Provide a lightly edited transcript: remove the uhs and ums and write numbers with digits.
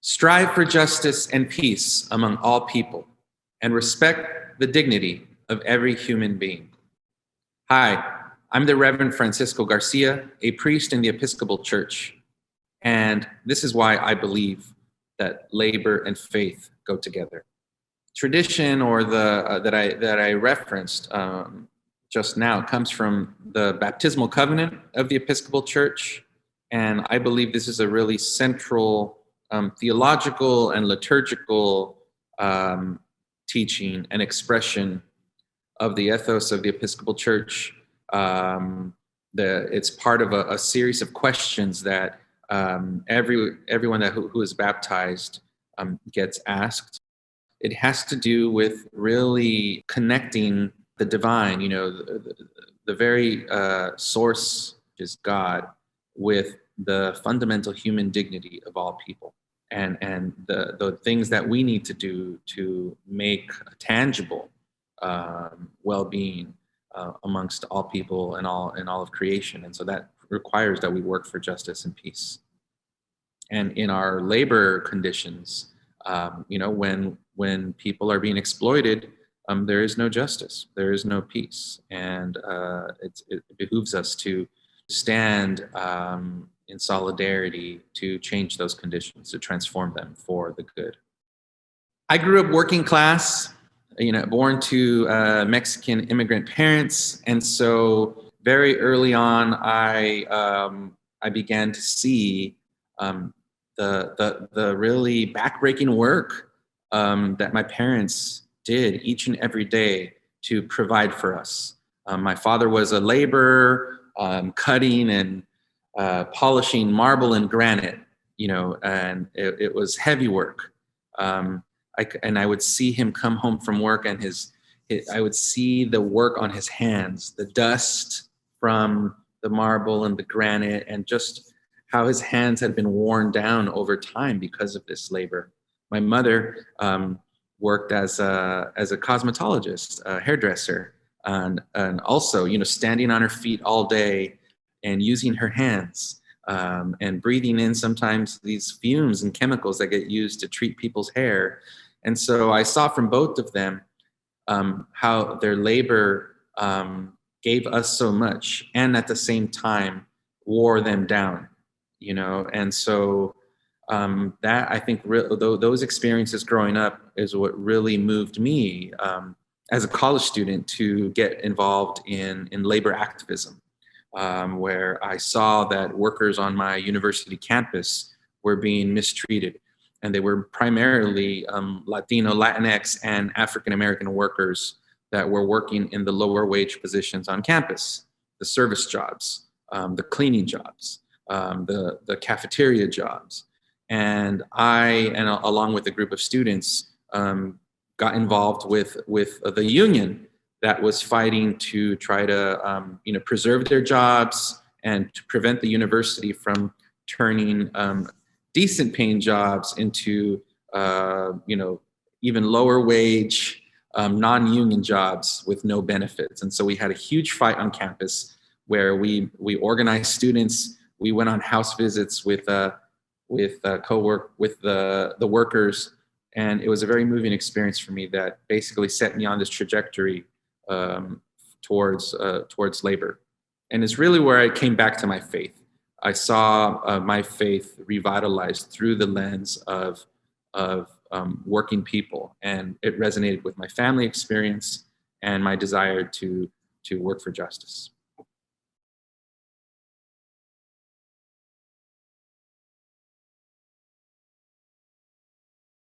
Strive for justice and peace among all people, and respect the dignity of every human being. Hi, I'm the Reverend Francisco Garcia, a priest in the Episcopal Church, and this is why I believe that labor and faith go together. Tradition, or that I referenced just now, comes from the baptismal covenant of the Episcopal Church, and I believe this is a really central theological and liturgical teaching and expression of the ethos of the Episcopal Church. It's part of a series of questions that everyone who is baptized gets asked. It has to do with really connecting the divine, the very source, which is God, with the fundamental human dignity of all people, and the things that we need to do to make tangible well-being amongst all people and all of creation. And so that requires that we work for justice and peace. And in our labor conditions, when people are being exploited, there is no justice, there is no peace, and it behooves us to stand in solidarity to change those conditions, to transform them for the good. I grew up working class, born to Mexican immigrant parents, and so very early on, I began to see the really backbreaking work that my parents did each and every day to provide for us. My father was a laborer, cutting and polishing marble and granite, and it was heavy work. I would see him come home from work, and I would see the work on his hands, the dust from the marble and the granite, and just how his hands had been worn down over time because of this labor. My mother worked as a cosmetologist, a hairdresser, and also, standing on her feet all day and using her hands and breathing in sometimes these fumes and chemicals that get used to treat people's hair. And so I saw from both of them how their labor gave us so much, and at the same time wore them down, and so that, I think, those experiences growing up is what really moved me as a college student to get involved in labor activism, where I saw that workers on my university campus were being mistreated, and they were primarily Latino, Latinx, and African-American workers that were working in the lower wage positions on campus, the service jobs, the cleaning jobs, the cafeteria jobs. And along with a group of students, got involved with the union that was fighting to try to preserve their jobs and to prevent the university from turning decent paying jobs into even lower wage non-union jobs with no benefits. And so we had a huge fight on campus where we organized students. We went on house visits with the workers, and it was a very moving experience for me that basically set me on this trajectory towards labor. And it's really where I came back to my faith. I saw my faith revitalized through the lens of working people, and it resonated with my family experience and my desire to work for justice.